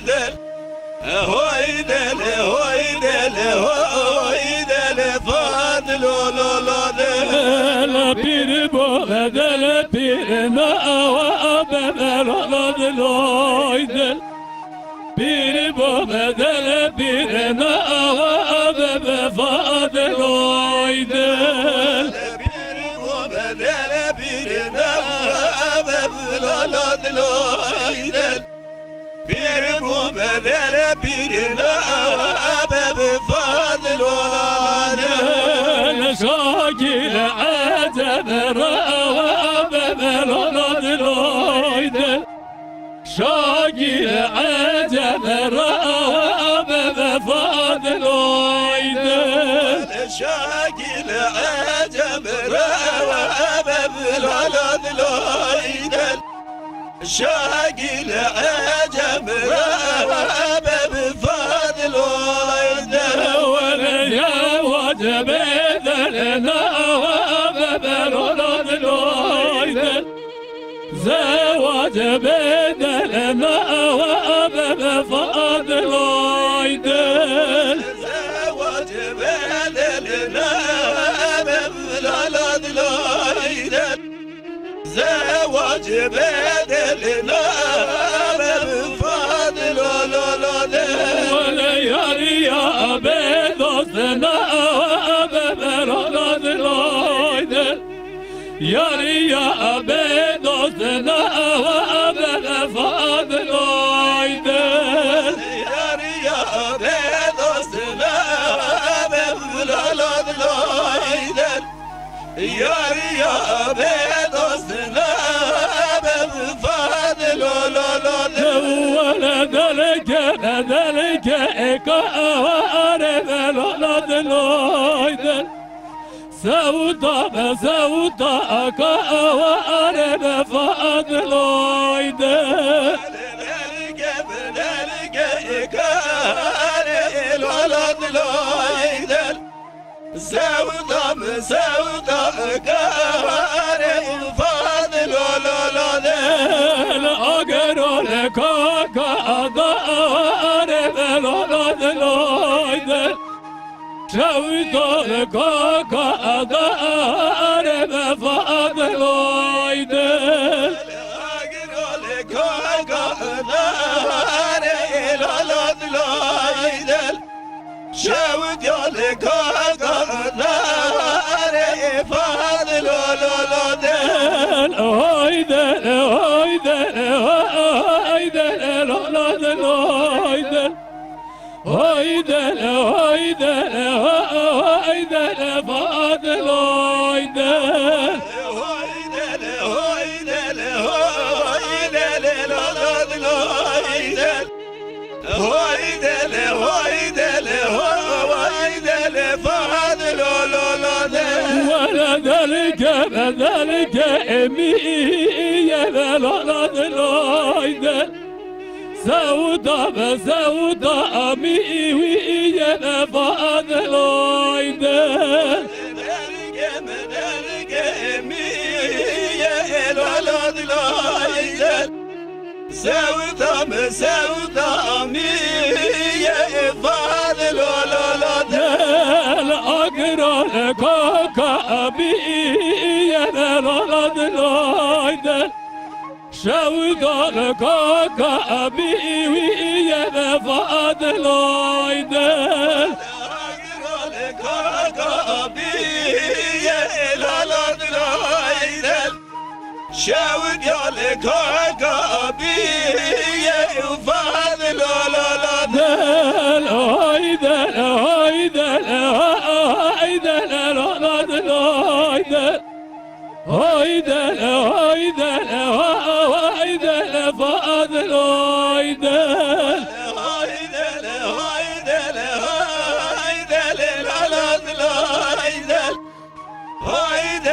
del hoy del fadl lo del bir bu bedel bir na bedel oydel bir bu bedel bir na bedel fadel oydel bir bu bedel bir na bedel oydel bir bu bedel bir na bedel fadel oydel şakil acem ra bedel oydel şakil acem ra bedel fadel oydel شاكل عجب رواب بالعلد شاكل عجب رواب بفضل ولا يا وجب ذلنا وبالعلد زواج بدلنا وبفضل ايدل زواج بدلنا بالعلد زواج بدلنا بفضل ولا يا بدوسنا وبالعلد يا بدوسنا وبفضل ايدل يا بدوسنا بالعلد يا بدوسنا بفضل ولا ذلك إكار بالعلد سوطا كأوار بفضل ايدل سوطا كار فاضل اقرا لك كأدار بالعلد سوطا لك كأدار بفضل ايدل شاود يالك نار فاضل هيدل هيدل هيدل هيدل هيدل فاضل هيدل ولا ذلك بذلك أمية بالعلد الأيدل سودا بسودا أمية بفضل الأيدل سودا مية فاضل أقرأ لك كأبية بالعلد الأيدل شودا لك كأبية بفضل الأيدل أقرأ لك كأبية الأيدل شاود يالك كأبية فاضل هيدل هيدل هيدل العلد الأيدل هيدل هيدل هيدل فاضل ايدل هيدل